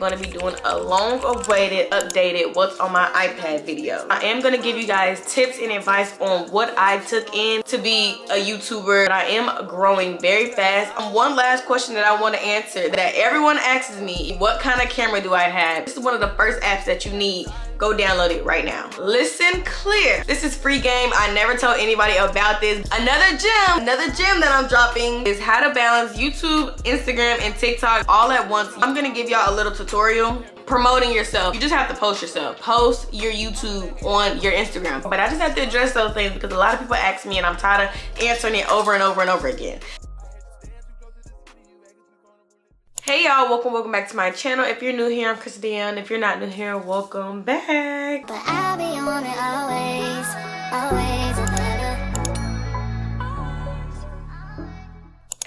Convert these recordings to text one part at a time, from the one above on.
I'm going to be doing a long-awaited, updated what's on my iPad video. I am going to give you guys tips and advice on what I took in to be a YouTuber. I am growing very fast. One last question that I want to answer that everyone asks me, what kind of camera do I have? This is one of the first apps that you need. Go download it right now. Listen clear. This is free game. I never tell anybody about this. Another gem that I'm dropping is how to balance YouTube, Instagram, and TikTok all at once. I'm gonna give y'all a little tutorial promoting yourself. You just have to post yourself. Post your YouTube on your Instagram. But I just have to address those things because a lot of people ask me and I'm tired of answering it over and over and over again. Hey y'all, welcome back to my channel. If you're new here, I'm Christiane. If you're not new here, welcome back. But I'll be on it always, always and never.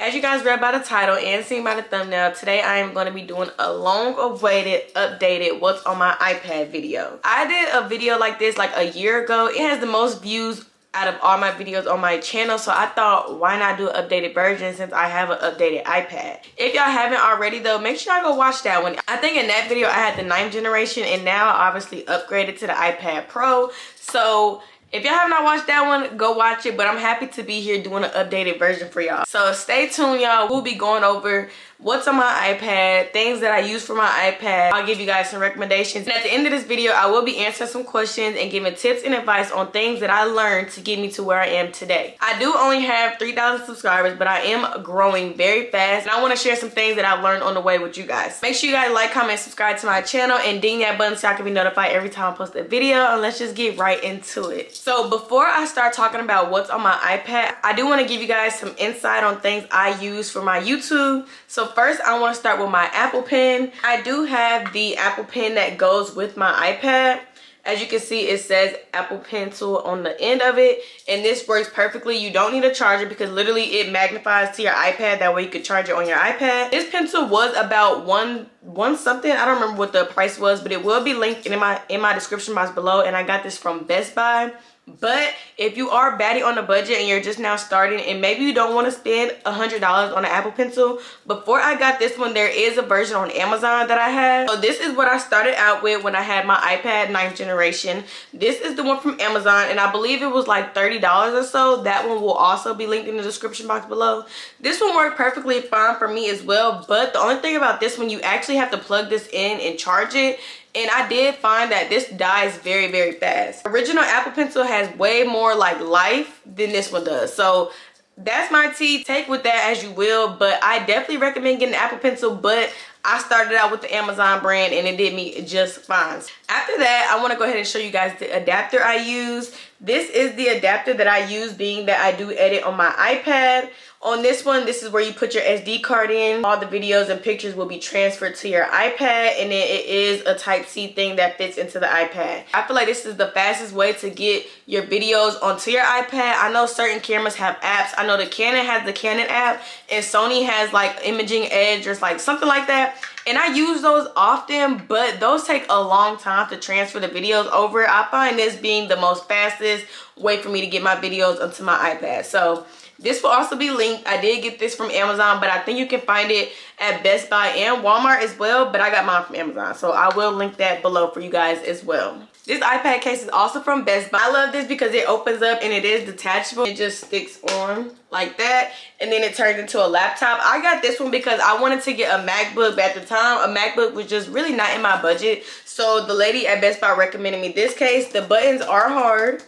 As you guys read by the title and seen by the thumbnail, today I am going to be doing a long-awaited, updated what's on my iPad video. I did a video like this like a year ago. It has the most views out of all my videos on my channel, so I thought why not do an updated version since I have an updated iPad. If y'all haven't already though, make sure y'all go watch that one. I think in that video I had the 9th generation and now I obviously upgraded to the iPad Pro. So if y'all have not watched that one, go watch it, but I'm happy to be here doing an updated version for y'all. So stay tuned, y'all. We'll be going over what's on my iPad, things that I use for my iPad. I'll give you guys some recommendations. And at the end of this video, I will be answering some questions and giving tips and advice on things that I learned to get me to where I am today. I do only have 3,000 subscribers, but I am growing very fast. And I want to share some things that I've learned on the way with you guys. Make sure you guys like, comment, subscribe to my channel, and ding that button so y'all can be notified every time I post a video. And let's just get right into it. So before I start talking about what's on my iPad, I do want to give you guys some insight on things I use for my YouTube. So first, I want to start with my Apple Pen. I do have the Apple Pen that goes with my iPad. As you can see, it says Apple Pencil on the end of it, and this works perfectly. You don't need a charger because literally it magnifies to your iPad. That way you could charge it on your iPad. This pencil was about one something. I don't remember what the price was, but it will be linked in my description box below, and I got this from Best Buy. But if you are baddie on the budget and you're just now starting and maybe you don't want to spend $100 on an Apple Pencil, before I got this one, there is a version on Amazon that I have. So this is what I started out with when I had my iPad 9th generation. This is the one from Amazon, and I believe it was like $30 or so. That one will also be linked in the description box below. This one worked perfectly fine for me as well, but the only thing about this one, you actually have to plug this in and charge it. And I did find that this dies very, very fast. Original Apple Pencil has way more like life than this one does. So that's my tea. Take with that as you will, but I definitely recommend getting an Apple Pencil, but I started out with the Amazon brand and it did me just fine. After that, I want to go ahead and show you guys the adapter I use. This is the adapter that I use, being that I do edit on my iPad. On this one, this is where you put your SD card in. All the videos and pictures will be transferred to your iPad, and then it is a Type-C thing that fits into the iPad. I feel like this is the fastest way to get your videos onto your iPad. I know certain cameras have apps. I know the Canon has the Canon app, and Sony has like Imaging Edge or like something like that. And I use those often, but those take a long time to transfer the videos over. I find this being the most fastest way for me to get my videos onto my iPad. So this will also be linked. I did get this from Amazon, but I think you can find it at Best Buy and Walmart as well, but I got mine from Amazon, so I will link that below for you guys as well. This iPad case is also from Best Buy. I love this because it opens up and it is detachable. It just sticks on like that, and then it turns into a laptop. I got this one because I wanted to get a MacBook, but at the time, a MacBook was just really not in my budget. So the lady at Best Buy recommended me this case. The buttons are hard,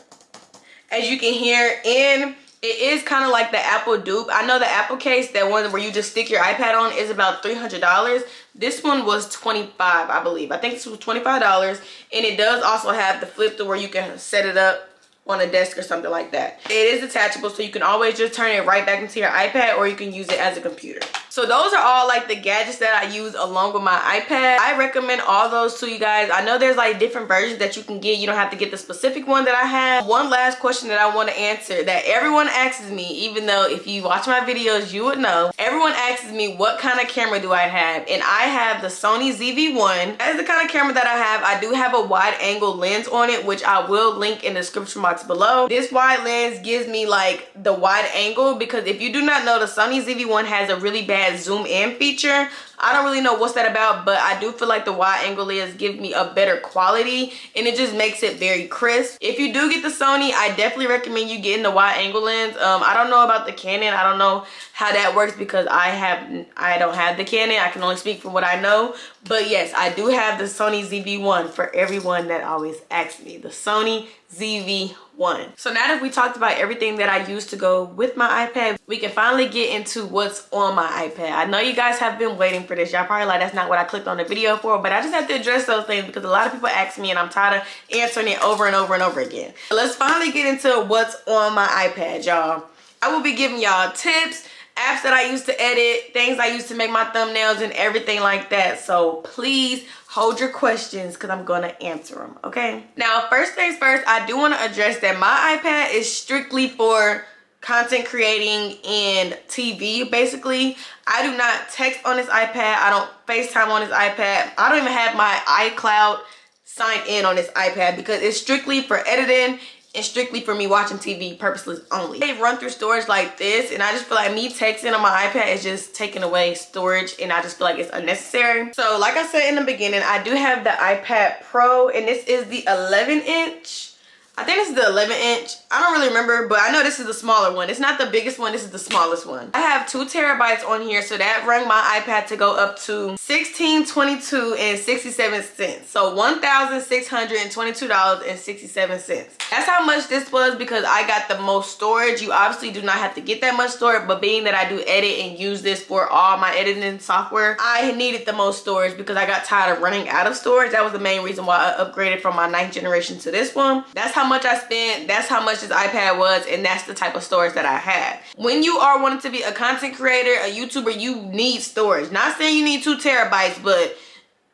as you can hear, and it is kind of like the Apple dupe. I know the Apple case, that one where you just stick your iPad on, is about $300. This one was $25, I believe. I think this was $25, and it does also have the flip to where you can set it up on a desk or something like that. It is detachable, so you can always just turn it right back into your iPad, or you can use it as a computer. So those are all like the gadgets that I use along with my iPad. I recommend all those to you guys. I know there's like different versions that you can get. You don't have to get the specific one that I have. One last question that I want to answer that everyone asks me, even though if you watch my videos, you would know. Everyone asks me what kind of camera do I have, and I have the Sony ZV-1. That is the kind of camera that I have. I do have a wide angle lens on it, which I will link in the description box below. This wide lens gives me like the wide angle, because if you do not know, the Sony ZV-1 has a really bad iPad zoom in feature. I don't really know what's that about, but I do feel like the wide angle lens give me a better quality and it just makes it very crisp. If you do get the Sony, I definitely recommend you getting the wide angle lens. I don't know about the Canon. I don't know how that works because I don't have the Canon. I can only speak from what I know. But yes, I do have the Sony ZV-1 for everyone that always asks me. The Sony ZV-1. So now that we talked about everything that I use to go with my iPad, we can finally get into what's on my iPad. I know you guys have been waiting for this. Y'all probably like, that's not what I clicked on the video for, but I just have to address those things because a lot of people ask me and I'm tired of answering it over and over and over again. So let's finally get into what's on my iPad, y'all. I will be giving y'all tips, apps that I use to edit, things I use to make my thumbnails and everything like that. So please hold your questions because I'm gonna answer them, okay? Now, first things first, I do want to address that my iPad is strictly for content creating and TV, basically. I do not text on this iPad. I don't FaceTime on this iPad. I don't even have my iCloud signed in on this iPad because it's strictly for editing and strictly for me watching TV purposes only. They run through storage like this and I just feel like me texting on my iPad is just taking away storage and I just feel like it's unnecessary. So like I said in the beginning, I do have the iPad Pro and this is the 11-inch. I think this is the 11-inch. I don't really remember, but I know this is the smaller one. It's not the biggest one, this is the smallest one. I have 2 terabytes on here, so that rang my iPad to go up to $16.22.67. So $1,622.67. That's how much this was because I got the most storage. You obviously do not have to get that much storage, but being that I do edit and use this for all my editing software, I needed the most storage because I got tired of running out of storage. That was the main reason why I upgraded from my 9th generation to this one. That's how much I spent, that's how much this iPad was, and that's the type of storage that I had. When you are wanting to be a content creator, a YouTuber, you need storage. Not saying you need 2 terabytes, but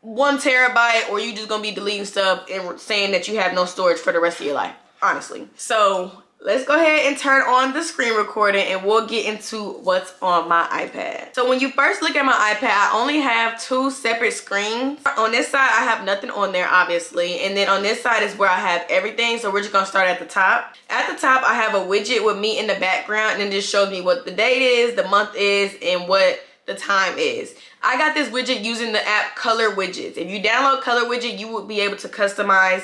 1 terabyte, or you just gonna be deleting stuff and saying that you have no storage for the rest of your life, honestly. So let's go ahead and turn on the screen recording and we'll get into what's on my iPad. So when you first look at my iPad, I only have 2 separate screens. On this side, I have nothing on there, obviously. And then on this side is where I have everything. So we're just gonna start at the top. At the top, I have a widget with me in the background and it just shows me what the date is, the month is, and what the time is. I got this widget using the app Color Widgets. If you download Color Widget, you will be able to customize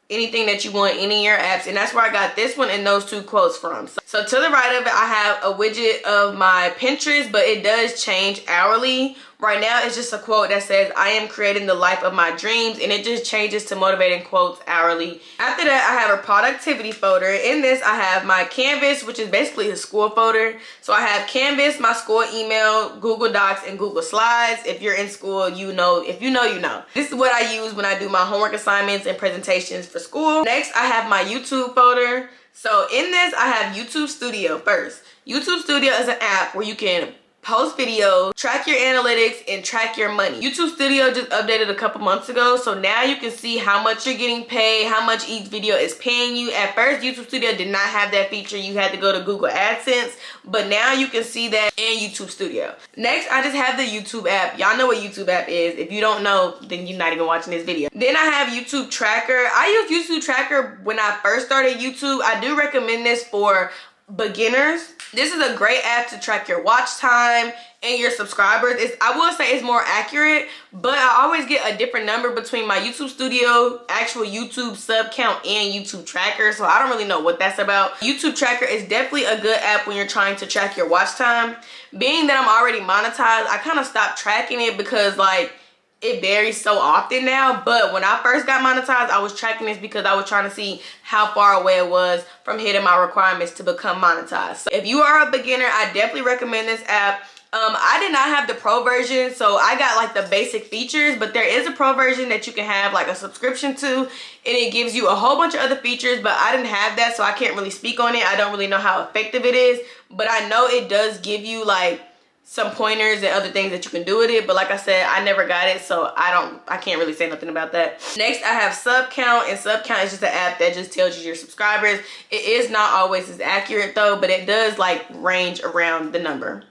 anything that you want, any of your apps, and that's where I got this one and those 2 quotes from. So to the right of it, I have a widget of my Pinterest, but it does change hourly. Right now, it's just a quote that says, I am creating the life of my dreams, and it just changes to motivating quotes hourly. After that, I have a productivity folder. In this, I have my Canvas, which is basically a school folder. So I have Canvas, my school email, Google Docs, and Google Slides. If you're in school, you know. If you know, you know. This is what I use when I do my homework assignments and presentations for school. Next, I have my YouTube folder. So in this, I have YouTube Studio first. YouTube Studio is an app where you can post videos, track your analytics, and track your money. YouTube Studio just updated a couple months ago, so now you can see how much you're getting paid, how much each video is paying you. At first, YouTube Studio did not have that feature. You had to go to Google AdSense, but now you can see that in YouTube Studio. Next, I just have the YouTube app. Y'all know what YouTube app is. If you don't know, then you're not even watching this video. Then I have YouTube Tracker. I used YouTube Tracker when I first started YouTube. I do recommend this for beginners. This is a great app to track your watch time and your subscribers. I will say it's more accurate, but I always get a different number between my YouTube Studio, actual YouTube sub count, and YouTube Tracker, so I don't really know what that's about. YouTube Tracker is definitely a good app when you're trying to track your watch time. Being that I'm already monetized, I kind of stopped tracking it because like it varies so often now, but when I first got monetized, I was tracking this because I was trying to see how far away it was from hitting my requirements to become monetized. So if you are a beginner, I definitely recommend this app. I did not have the pro version, so I got like the basic features, but there is a pro version that you can have like a subscription to, and it gives you a whole bunch of other features, but I didn't have that, so I can't really speak on it. I don't really know how effective it is, but I know it does give you like some pointers and other things that you can do with it, but like I said, I never got it, so I can't really say nothing about that. Next, I have Sub Count, and Sub Count is just an app that just tells you your subscribers. It is not always as accurate though, but it does like range around the number.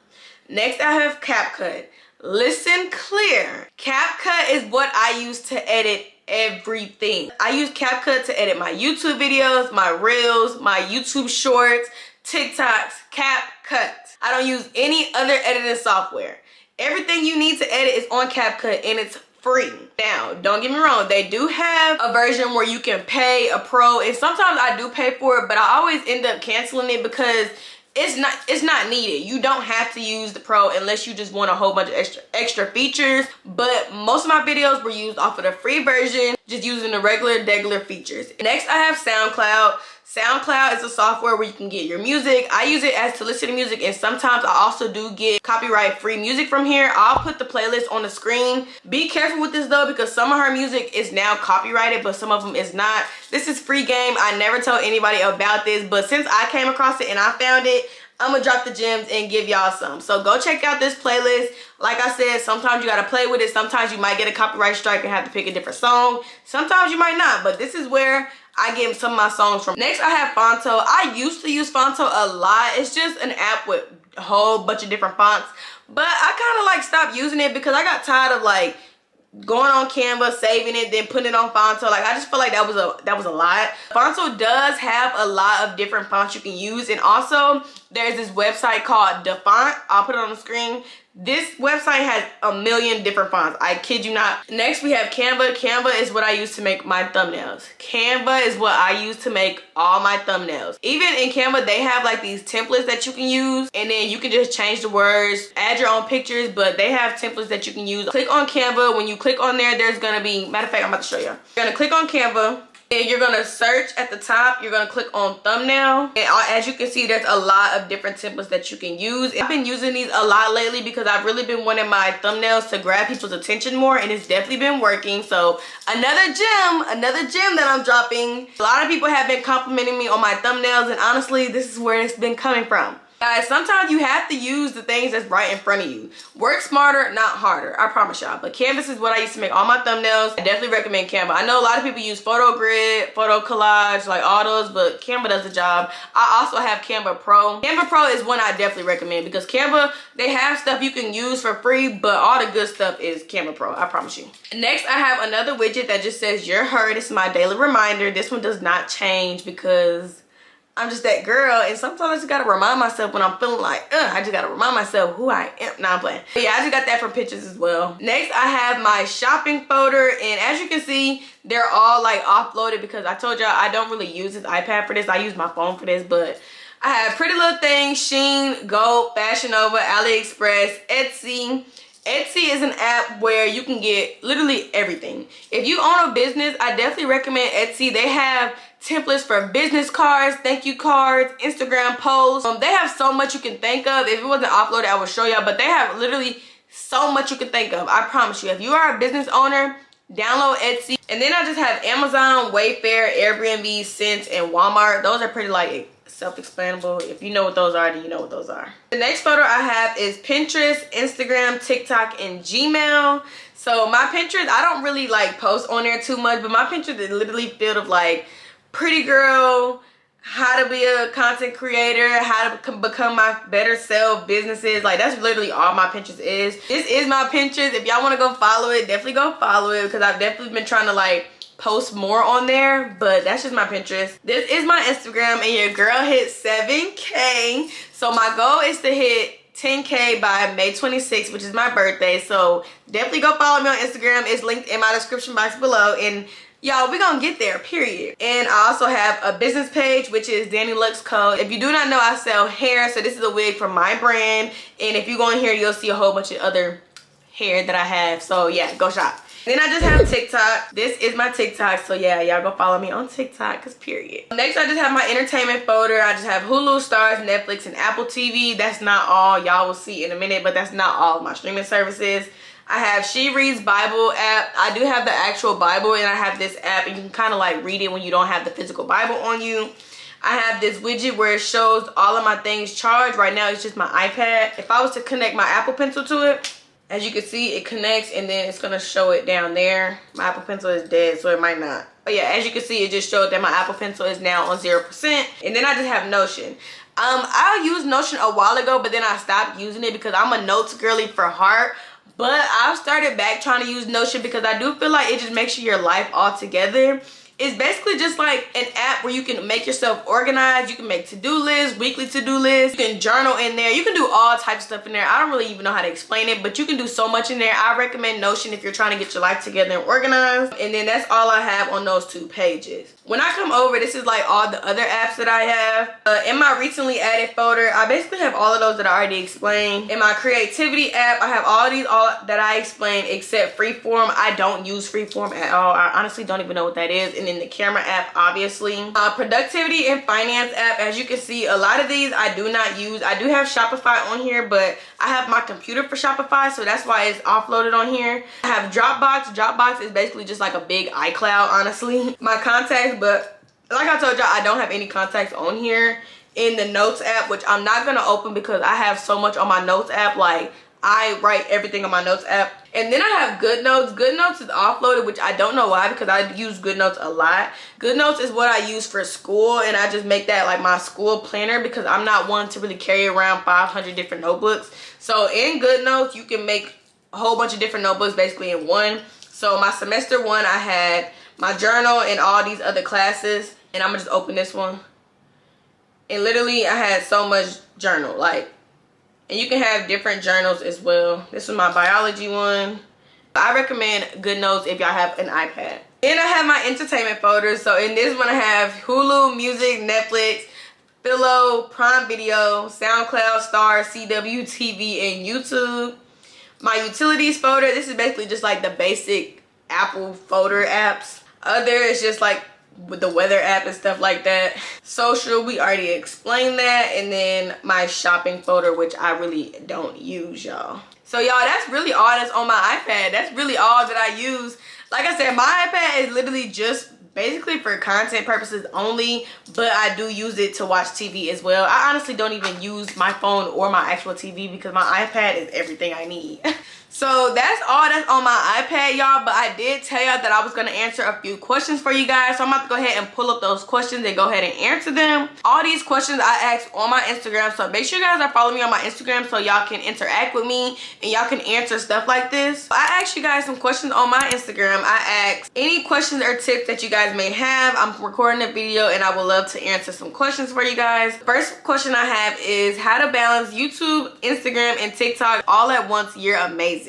Next, I have CapCut. Listen clear. CapCut is what I use to edit everything. I use CapCut to edit my YouTube videos, my reels, my YouTube shorts, TikToks, CapCut. I don't use any other editing software. Everything you need to edit is on CapCut and it's free. Now, don't get me wrong, they do have a version where you can pay a pro, and sometimes I do pay for it, but I always end up canceling it because it's not needed. You don't have to use the pro unless you just want a whole bunch of extra features, but most of my videos were used off of the free version, just using the regular features. Next, I have SoundCloud. SoundCloud is a software where you can get your music. I use it as to listen to music, and sometimes I also do get copyright free music from here. I'll put the playlist on the screen. Be careful with this though, because some of her music is now copyrighted, but some of them is not. This is free game. I never tell anybody about this, but since I came across it and I found it, I'm gonna drop the gems and give y'all some. So go check out this playlist. Like I said, sometimes you gotta play with it. Sometimes you might get a copyright strike and have to pick a different song. Sometimes you might not, but this is where I get some of my songs from. Next, I have Fonto. I used to use Fonto a lot. It's just an app with a whole bunch of different fonts, but I kind of like stopped using it because I got tired of like going on Canva, saving it, then putting it on Fonto. Like, I just feel like that was a lot. Fonto does have a lot of different fonts you can use, and also there's this website called The Font. I'll put it on the screen. This website has a million different fonts. I kid you not. Next, we have Canva. Canva is what I use to make my thumbnails. Canva is what I use to make all my thumbnails. Even in Canva, they have like these templates that you can use, and then you can just change the words, add your own pictures, but they have templates that you can use. Click on Canva. When you click on there, there's gonna be, matter of fact, I'm about to show you. You're gonna click on Canva. And you're gonna search at the top. You're gonna click on thumbnail, and as you can see, there's a lot of different templates that you can use. I've been using these a lot lately because I've really been wanting my thumbnails to grab people's attention more, and it's definitely been working. So another gem that I'm dropping. A lot of people have been complimenting me on my thumbnails, and honestly, this is where it's been coming from. Guys, sometimes you have to use the things that's right in front of you. Work smarter, not harder. I promise y'all. But Canvas is what I used to make all my thumbnails. I definitely recommend Canva. I know a lot of people use Photo Grid, Photo Collage, like all those, but Canva does the job. I also have Canva Pro. Canva Pro is one I definitely recommend because Canva, they have stuff you can use for free, but all the good stuff is Canva Pro. I promise you. Next, I have another widget that just says you're her. This is my daily reminder. This one does not change because I'm just that girl, and sometimes I just gotta remind myself when I'm feeling like, I just gotta remind myself who I am. Nah, I'm playing. But yeah, I just got that for pictures as well. Next, I have my shopping folder, and as you can see, they're all like offloaded because I told y'all I don't really use this iPad for this. I use my phone for this, but I have Pretty Little Things, Shein, Goat, Fashion Nova, AliExpress, Etsy. Etsy is an app where you can get literally everything. If you own a business, I definitely recommend Etsy. They have templates for business cards, thank you cards, Instagram posts. They have so much you can think of. If it wasn't uploaded, I would show y'all, but they have literally so much you can think of. I promise you. If you are a business owner, download Etsy. And then I just have Amazon, Wayfair, Airbnb, Sense, and Walmart. Those are pretty like self-explanable. If you know what those are, then you know what those are. The next photo I have is Pinterest, Instagram, TikTok, and Gmail. So my Pinterest, I don't really like post on there too much, but my Pinterest is literally filled of like pretty girl, how to be a content creator, how to become my better self, businesses. Like, that's literally all my Pinterest is. This is my Pinterest. If y'all want to go follow it, definitely go follow it because I've definitely been trying to like post more on there, but that's just my Pinterest. This is my Instagram, and your girl hit 7K. So my goal is to hit 10K by May 26th, which is my birthday. So definitely go follow me on Instagram. It's linked in my description box below, and y'all, we're gonna get there, period. And I also have a business page, which is Danny Lux Co. If you do not know, I sell hair. So this is a wig from my brand. And if you go in here, you'll see a whole bunch of other hair that I have. So yeah, go shop. Then I just have TikTok. This is my TikTok. So yeah, y'all go follow me on TikTok, cause period. Next, I just have my entertainment folder. I just have Hulu, Stars, Netflix, and Apple TV. That's not all. Y'all will see in a minute, but that's not all of my streaming services. I have She Reads Bible app. I do have the actual Bible, and I have this app, and you can kind of like read it when you don't have the physical Bible on you. I have this widget where it shows all of my things charged. Right now, it's just my iPad. If I was to connect my Apple Pencil to it, as you can see, it connects, and then it's gonna show it down there. My Apple Pencil is dead, so it might not. But yeah, as you can see, it just showed that my Apple Pencil is now on 0%. And then I just have Notion. I used Notion a while ago, but then I stopped using it because I'm a notes girly for heart. But I've started back trying to use Notion because I do feel like it just makes your life all together. It's basically just like an app where you can make yourself organized. You can make to-do lists, weekly to-do lists. You can journal in there. You can do all types of stuff in there. I don't really even know how to explain it, but you can do so much in there. I recommend Notion if you're trying to get your life together and organized. And then that's all I have on those 2 pages. When I come over, this is like all the other apps that I have. In my recently added folder, I basically have all of those that I already explained. In my creativity app, I have all that I explained except Freeform. I don't use Freeform at all. I honestly don't even know what that is. And then the camera app, obviously. Productivity and finance app, as you can see, a lot of these I do not use. I do have Shopify on here, but I have my computer for Shopify, so that's why it's offloaded on here. I have Dropbox. Dropbox is basically just like a big iCloud, honestly. My contacts, but like I told y'all, I don't have any contacts on here. In the notes app, which I'm not gonna open because I have so much on my notes app. Like, I write everything on my notes app. And then I have GoodNotes. GoodNotes is offloaded, which I don't know why, because I use GoodNotes a lot. GoodNotes is what I use for school, and I just make that like my school planner because I'm not one to really carry around 500 different notebooks. So in GoodNotes, you can make a whole bunch of different notebooks basically in one. So my semester 1, I had my journal and all these other classes. And I'm gonna just open this one. And literally I had so much journal, like, and you can have different journals as well. This is my biology one. I recommend GoodNotes if y'all have an iPad. Then I have my entertainment folder. So in this one I have Hulu, music, Netflix, Philo, Prime Video, SoundCloud, Star, CW, TV, and YouTube. My utilities folder, this is basically just like the basic Apple folder apps. Other is just like with the weather app and stuff like that. Social, we already explained that. And then my shopping folder, which I really don't use, y'all. So y'all, that's really all that's on my iPad. That's really all that I use. Like I said, my iPad is literally just basically for content purposes only, but I do use it to watch TV as well. I honestly don't even use my phone or my actual TV because my iPad is everything I need. So that's all that's on my iPad, y'all. But I did tell y'all that I was going to answer a few questions for you guys. So I'm about to go ahead and pull up those questions and go ahead and answer them. All these questions I asked on my Instagram. So make sure you guys are following me on my Instagram so y'all can interact with me and y'all can answer stuff like this. I asked you guys some questions on my Instagram. I asked any questions or tips that you guys may have. I'm recording a video and I would love to answer some questions for you guys. First question I have is how to balance YouTube, Instagram, and TikTok all at once. You're amazing.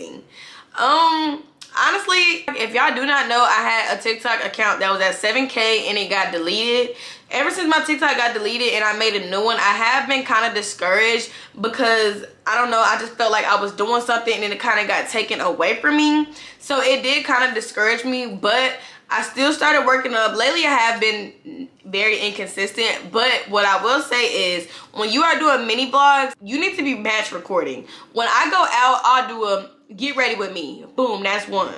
Honestly, if y'all do not know, I had a TikTok account that was at 7K and it got deleted. Ever since my TikTok got deleted and I made a new one, I have been kind of discouraged because I don't know, I just felt like I was doing something and then it kind of got taken away from me. So it did kind of discourage me, but I still started working up. Lately I have been very inconsistent, but what I will say is when you are doing mini vlogs, you need to be batch recording. When I go out, I'll do a get ready with me, boom, that's 1.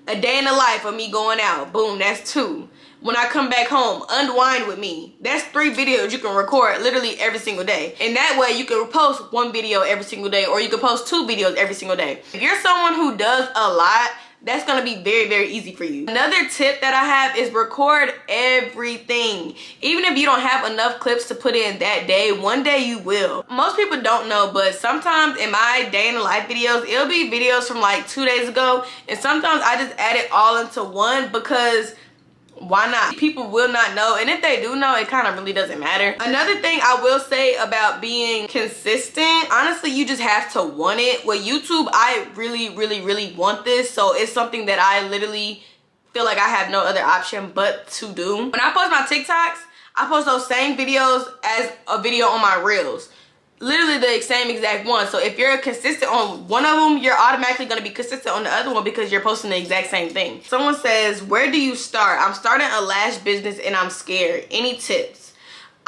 A day in the life of me going out, boom, that's 2. When I come back home, unwind with me, that's 3 videos you can record literally every single day. And that way you can post 1 video every single day, or you can post 2 videos every single day. If you're someone who does a lot, that's gonna be very, very easy for you. Another tip that I have is record everything. Even if you don't have enough clips to put in that day, one day you will. Most people don't know, but sometimes in my day in the life videos, it'll be videos from like 2 days ago, and sometimes I just add it all into one because why not? People will not know, and if they do know, it kind of really doesn't matter. Another thing I will say about being consistent, honestly, you just have to want it. With YouTube, I really, really, really want this, so it's something that I literally feel like I have no other option but to do. When I post my TikToks, I post those same videos as a video on my Reels. Literally the same exact one. So if you're consistent on one of them, you're automatically going to be consistent on the other one because you're posting the exact same thing. Someone says, where do you start? I'm starting a lash business and I'm scared. Any tips?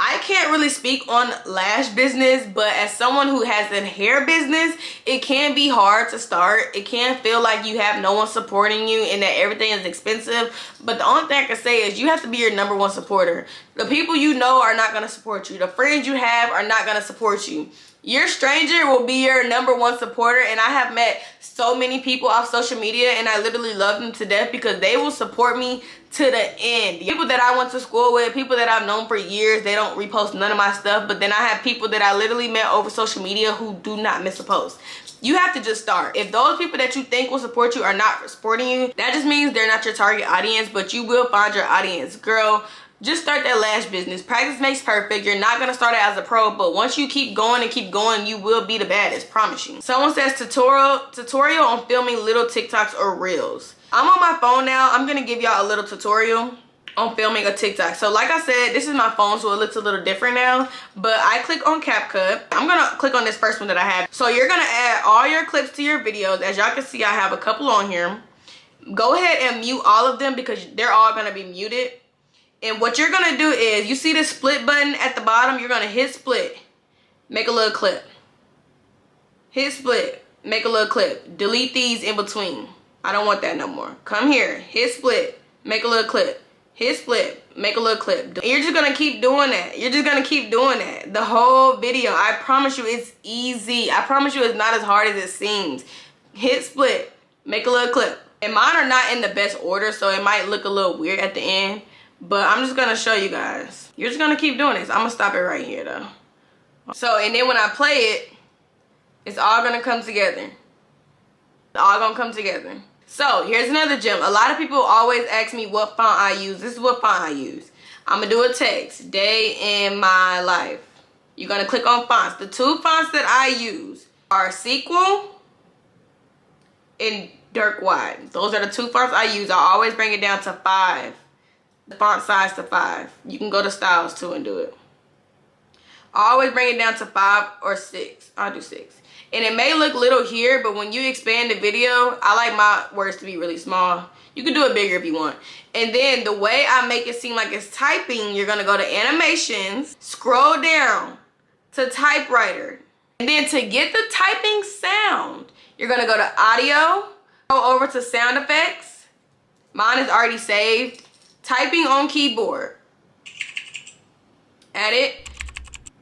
I can't really speak on lash business, but as someone who has a hair business, it can be hard to start. It can feel like you have no one supporting you and that everything is expensive. But the only thing I can say is you have to be your #1 supporter. The people you know are not going to support you. The friends you have are not going to support you. Your stranger will be your #1 supporter, and I have met so many people off social media and I literally love them to death because they will support me to the end. People that I went to school with, people that I've known for years, they don't repost none of my stuff, but then I have people that I literally met over social media who do not miss a post. You have to just start. If those people that you think will support you are not supporting you, that just means they're not your target audience, but you will find your audience. Girl, just start that lash business. Practice makes perfect. You're not gonna start it as a pro, but once you keep going and keep going, you will be the baddest, promise you. Someone says tutorial on filming little TikToks or reels. I'm on my phone now. I'm gonna give y'all a little tutorial on filming a TikTok. So like I said, this is my phone, so it looks a little different now, but I click on CapCut. I'm gonna click on this first one that I have. So you're gonna add all your clips to your videos. As y'all can see, I have a couple on here. Go ahead and mute all of them because they're all gonna be muted. And what you're gonna do is, you see the split button at the bottom, you're gonna hit split, make a little clip. Hit split, make a little clip. Delete these in between. I don't want that no more. Come here, hit split, make a little clip. Hit split, make a little clip. You're just gonna keep doing that. You're just gonna keep doing that the whole video. I promise you it's easy. I promise you it's not as hard as it seems. Hit split, make a little clip. And mine are not in the best order, so it might look a little weird at the end, but I'm just gonna show you guys. You're just gonna keep doing this. I'm gonna stop it right here though. So, and then when I play it, it's all gonna come together. It's all gonna come together. So here's another gem. A lot of people always ask me what font I use. This is what font I use. I'm gonna do a text, day in my life. You're gonna click on fonts. The two fonts that I use are Sequel and Dirk Wide. Those are the two fonts I use. I always bring it down to 5. The font size to 5. You can go to styles too and do it. I always bring it down to 5 or 6. I'll do 6. And it may look little here, but when you expand the video, I like my words to be really small. You can do it bigger if you want. And then the way I make it seem like it's typing, you're gonna go to animations, scroll down to typewriter. And then to get the typing sound, you're gonna go to audio, go over to sound effects. Mine is already saved. Typing on keyboard. Add it.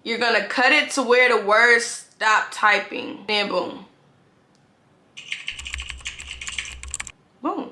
You're gonna cut it to where the words stop typing. Then boom. Boom.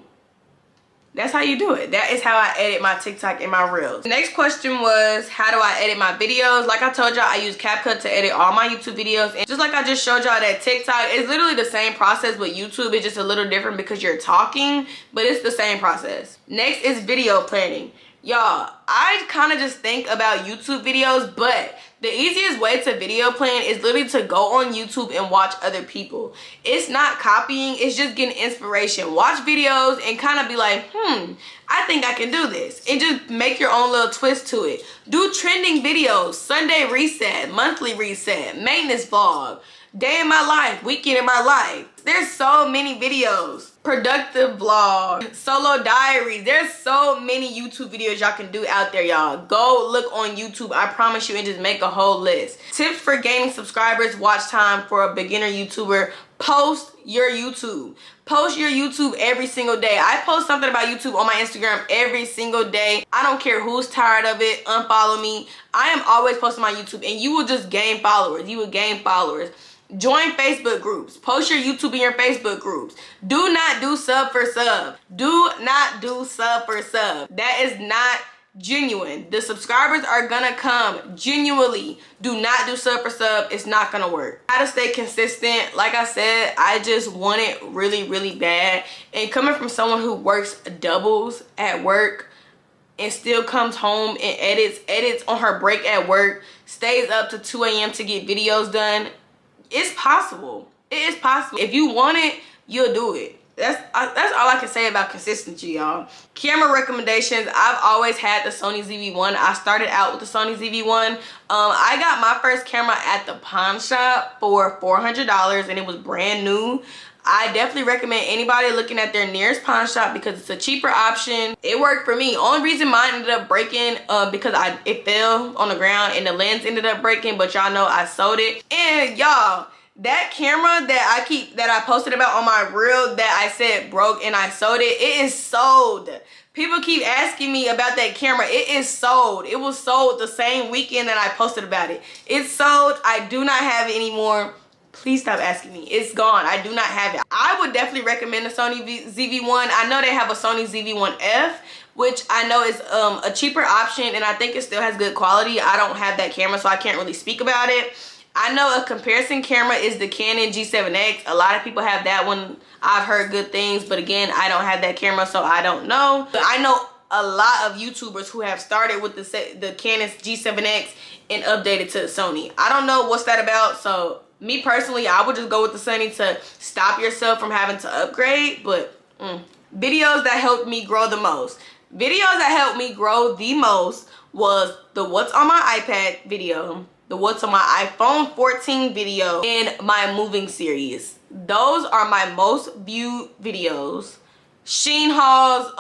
That's how you do it. That is how I edit my TikTok and my Reels. The next question was, how do I edit my videos? Like I told y'all, I use CapCut to edit all my YouTube videos. And just like I just showed y'all that TikTok, it's literally the same process, but YouTube is just a little different because you're talking, but it's the same process. Next is video planning. Y'all, I kind of just think about YouTube videos, but the easiest way to video plan is literally to go on YouTube and watch other people. It's not copying, it's just getting inspiration. Watch videos and kind of be like, I think I can do this. And just make your own little twist to it. Do trending videos, Sunday reset, monthly reset, maintenance vlog, day in my life, weekend in my life. There's so many videos. Productive vlog, solo diaries. There's so many YouTube videos y'all can do out there, y'all. Go look on YouTube, I promise you, and just make a whole list. Tips for gaining subscribers, watch time for a beginner YouTuber. Post your YouTube. Post your YouTube every single day. I post something about YouTube on my Instagram every single day. I don't care who's tired of it, unfollow me. I am always posting my YouTube, and you will just gain followers. You will gain followers. Join Facebook groups. Post your YouTube in your Facebook groups. Do not do sub for sub. Do not do sub for sub. That is not genuine. The subscribers are gonna come genuinely. Do not do sub for sub. It's not gonna work. How to stay consistent. Like I said, I just want it really, really bad. And coming from someone who works doubles at work and still comes home and edits on her break at work, stays up to 2 a.m. to get videos done, it's possible. It is possible. If you want it, you'll do it. That's all I can say about consistency, y'all. Camera recommendations. I've always had the Sony ZV-1. I started out with the Sony ZV-1. I got my first camera at the pawn shop for $400 and it was brand new. I definitely recommend anybody looking at their nearest pawn shop because it's a cheaper option. It worked for me. Only reason mine ended up breaking because it fell on the ground and the lens ended up breaking, but y'all know I sold it. And y'all, that camera that I posted about on my reel that I said broke and I sold it, it is sold. People keep asking me about that camera. It is sold. It was sold the same weekend that I posted about it. It's sold. I do not have it anymore. Please stop asking me. It's gone. I do not have it. I would definitely recommend the Sony ZV-1. I know they have a Sony ZV-1F, which I know is a cheaper option, and I think it still has good quality. I don't have that camera, so I can't really speak about it. I know a comparison camera is the Canon G7X. A lot of people have that one. I've heard good things, but again, I don't have that camera, so I don't know. But I know a lot of YouTubers who have started with the Canon G7X and updated to the Sony. I don't know what's that about, so me personally, I would just go with the Sony to stop yourself from having to upgrade. But videos that helped me grow the most. Videos that helped me grow the most was the what's on my iPad video, the what's on my iPhone 14 video, and my moving series. Those are my most viewed videos. Sheen hauls,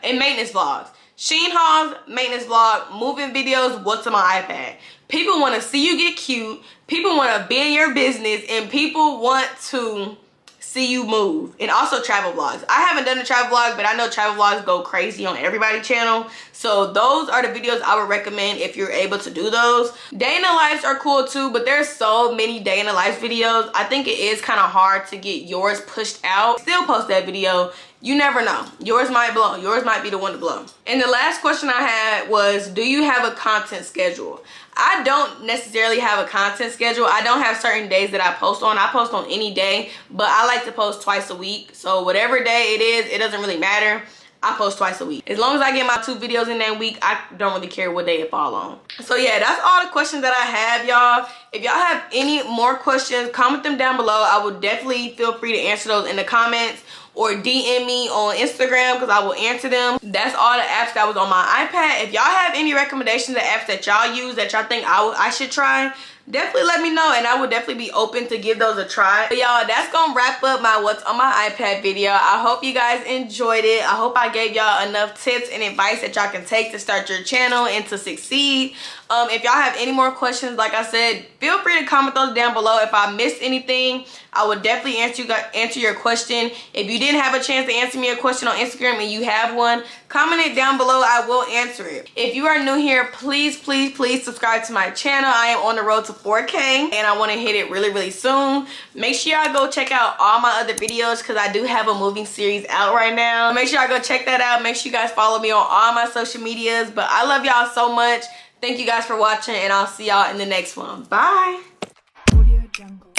and maintenance vlogs. Sheen hauls, maintenance vlog, moving videos, what's on my iPad. People want to see you get cute. People want to be in your business, and people want to see you move. And also travel vlogs. I haven't done a travel vlog, but I know travel vlogs go crazy on everybody's channel. So those are the videos I would recommend if you're able to do those. Day in the lives are cool too, but there's so many day in the life videos. I think it is kind of hard to get yours pushed out. Still post that video. You never know. Yours might blow. Yours might be the one to blow. And the last question I had was, do you have a content schedule? I don't necessarily have a content schedule. I don't have certain days that I post on. I post on any day, but I like to post twice a week. So whatever day it is, it doesn't really matter. I post twice a week. As long as I get my 2 videos in that week, I don't really care what day it fall on. So yeah, that's all the questions that I have, y'all. If y'all have any more questions, comment them down below. I will definitely feel free to answer those in the comments, or DM me on Instagram because I will answer them. That's all the apps that was on my iPad. If y'all have any recommendations of apps that y'all use that y'all think I should try, definitely let me know, and I would definitely be open to give those a try. But y'all, that's gonna wrap up my what's on my iPad video. I hope you guys enjoyed it. I hope I gave y'all enough tips and advice that y'all can take to start your channel and to succeed. If y'all have any more questions, like I said, feel free to comment those down below. If I missed anything, I would definitely answer your question. If you didn't have a chance to answer me a question on Instagram and you have one, comment it down below. I will answer it. If you are new here, please, please, please subscribe to my channel. I am on the road to 4K and I want to hit it really, really soon. Make sure y'all go check out all my other videos because I do have a moving series out right now. Make sure y'all go check that out. Make sure you guys follow me on all my social medias. But I love y'all so much. Thank you guys for watching, and I'll see y'all in the next one. Bye. Audio Jungle.